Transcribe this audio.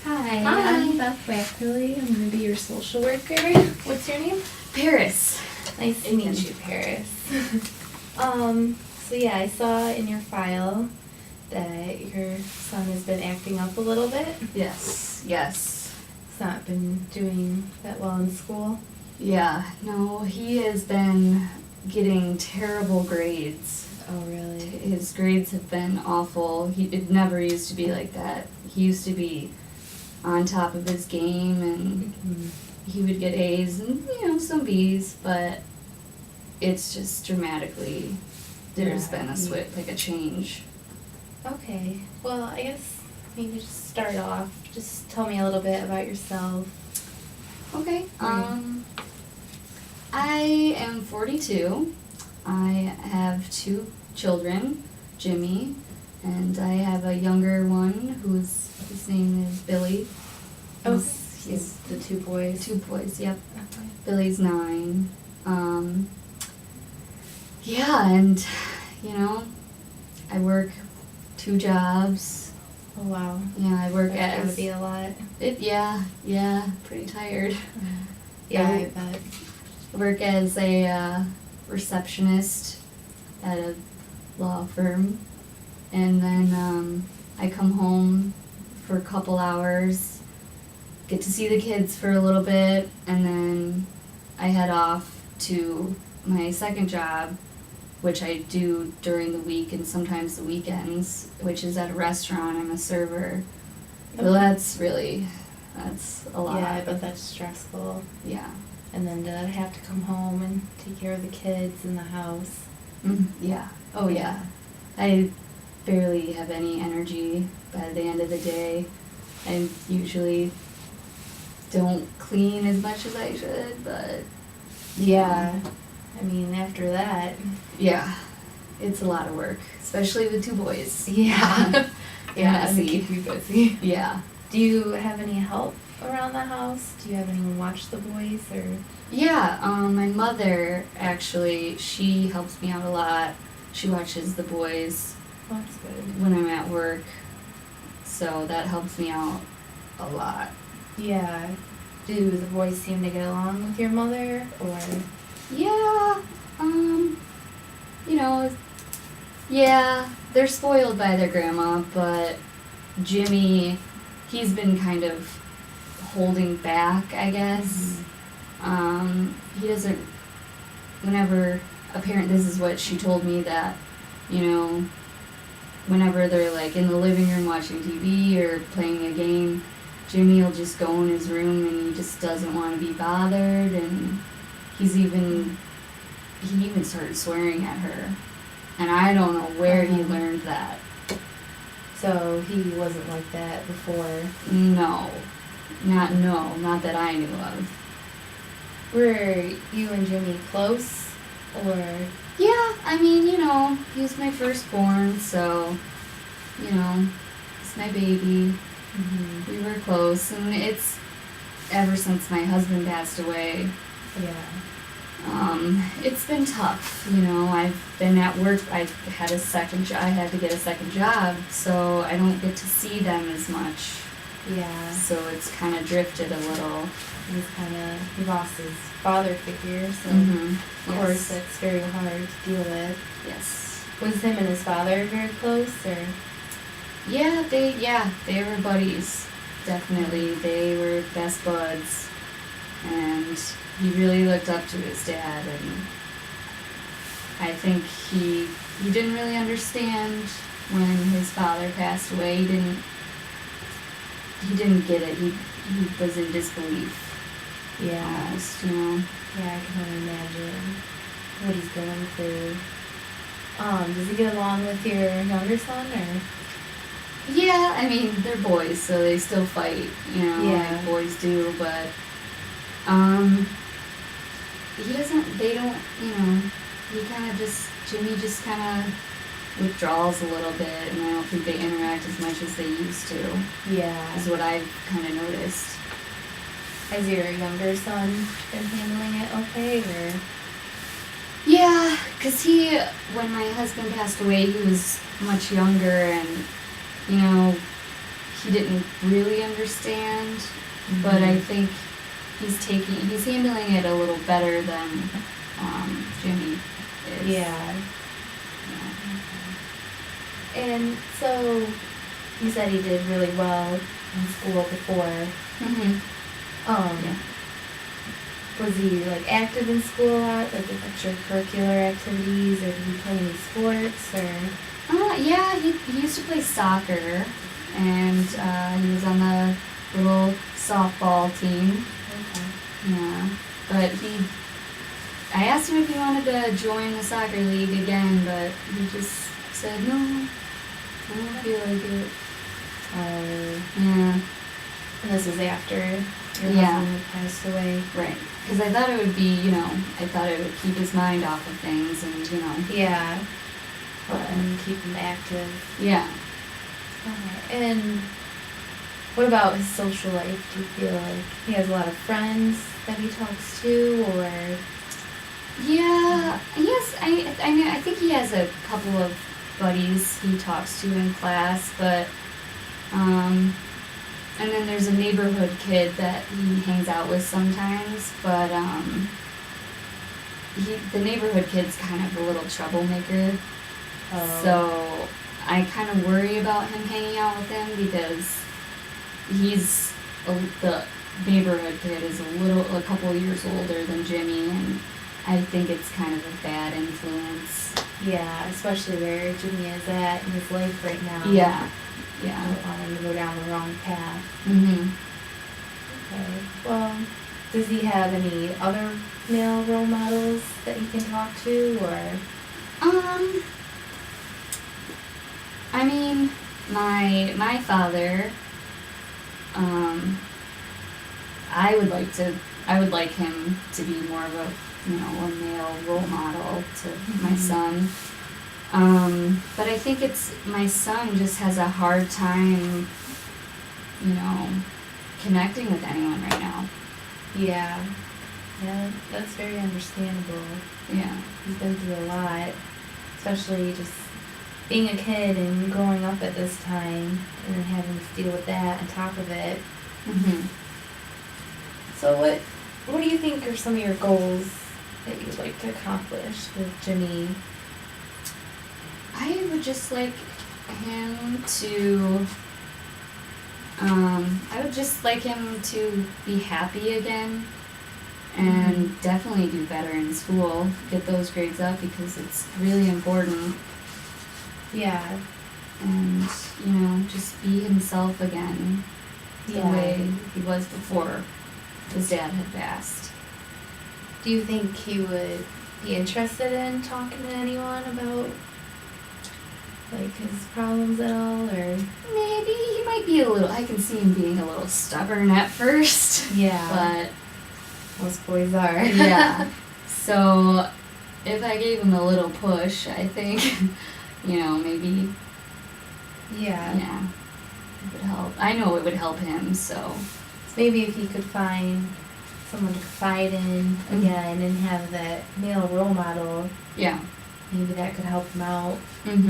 Hi, Hi. I'm Beth Wackerly. I'm going to be your social worker. What's your name? Paris. Nice to meet you, Paris. So yeah, I saw in your file that your son has been acting up a little bit. Yes. He's not been doing that well in school. Yeah, no, he has been getting terrible grades. Oh, really? His grades have been awful. It never used to be like that. He used to be on top of his game and he would get A's and, some B's, but it's just dramatically, there's been a change. Okay. Well, I guess maybe just start off. Just tell me a little bit about yourself. Okay. Right. I am 42. I have 2 children, Jimmy, and I have a younger one his name is Billy. Oh, He's the 2 boys. 2 boys, yep. Okay. Billy's 9. Yeah, and, I work 2 jobs. Oh, wow. Yeah, I work That's gotta as... be a lot. Yeah, pretty tired. Yeah, I I bet. work as a receptionist at a law firm, and then I come home for a couple hours, get to see the kids for a little bit, and then I head off to my second job, which I do during the week and sometimes the weekends, which is at a restaurant. I'm a server. So Okay. that's a lot. Yeah, I bet that's stressful. Yeah. And then to have to come home and take care of the kids in the house. Yeah. Oh, yeah. I barely have any energy by the end of the day. I usually don't clean as much as I should, but... Yeah. I mean, after that. Yeah. It's a lot of work, especially with 2 boys. Yeah. Yeah, Messy. and keep you busy. Yeah. Do you have any help around the house? Do you have anyone watch the boys, or? Yeah, my mother, actually, she helps me out a lot. She watches the boys Oh, that's good. when I'm at work, so that helps me out a lot. Yeah. Do the boys seem to get along with your mother, or? Yeah, yeah, they're spoiled by their grandma, but Jimmy, he's been kind of holding back, I guess. He doesn't, this is what she told me, that, whenever they're like in the living room watching TV or playing a game, Jimmy will just go in his room and he just doesn't want to be bothered, and he even started swearing at her, and I don't know where he learned that. So he wasn't like that before? No, not that I knew of. Were you and Jimmy close, or? Yeah, I mean, he was my firstborn, so, it's my baby. We were close, and it's ever since my husband passed away. Yeah. It's been tough, I've been at work. I had to get a second job, so I don't get to see them as much. Yeah. So it's kind of drifted a little. He lost his father figure, so of course that's very hard to deal with. Yes. Was him and his father very close, or? Yeah, they were buddies. Definitely, they were best buds, and he really looked up to his dad, and I think he didn't really understand when his father passed away. He didn't get it. He was in disbelief. Yeah. Almost, Yeah, I can only imagine what he's going through. Does he get along with your younger son, or? Yeah, I mean, they're boys, so they still fight, like boys do, but, Jimmy just kind of withdraws a little bit, and I don't think they interact as much as they used to. Yeah. Is what I've kind of noticed. Has your younger son been handling it okay, or? Yeah, because when my husband passed away, he was much younger, and, he didn't really understand, but I think he's handling it a little better than Jimmy is. Yeah. Yeah. And so you said he did really well in school before. Mhm. Yeah. Was he like active in school a lot, like with extracurricular activities, or did he play any sports, or? Yeah, he used to play soccer, and he was on the little softball team. Okay. Yeah, but I asked him if he wanted to join the soccer league again, but he just said no. I don't feel like it. Yeah. And this was after your Yeah. husband had passed away. Right. Because I thought it would be, I thought it would keep his mind off of things and, Yeah. Help him keep him active. yeah. Okay. And what about his social life? Do you feel like he has a lot of friends that he talks to, or? Yeah, yes, I think he has a couple of buddies he talks to in class, but, and then there's a neighborhood kid that he hangs out with sometimes, but, the neighborhood kid's kind of a little troublemaker. Oh. So I kind of worry about him hanging out with him because the neighborhood kid is a couple of years older than Jimmy, and I think it's kind of a bad influence. Yeah, especially where Jimmy is at in his life right now. Yeah, I yeah. don't want him to go down the wrong path. Mhm. Okay. Well, does he have any other male role models that he can talk to, or? I mean, my father. I would like him to be more of a male role model to my son. But I think my son just has a hard time, connecting with anyone right now. Yeah. Yeah, that's very understandable. Yeah. He's been through a lot, especially just being a kid and growing up at this time and then having to deal with that on top of it. Mhm. So what do you think are some of your goals that you'd like to accomplish with Jimmy? I would just like him to. I would just like him to be happy again, and definitely do better in school. Get those grades up because it's really important. Yeah. And just be himself again, the way he was before his dad had passed. Do you think he would be interested in talking to anyone about like his problems at all, or? Maybe he might be I can see him being a little stubborn at first. Yeah. But most boys are. yeah. So if I gave him a little push, I think, maybe. Yeah. Yeah. It would help. I know it would help him, so. Maybe if he could find someone to confide in again and have that male role model, Yeah. maybe that could help him out. Mhm.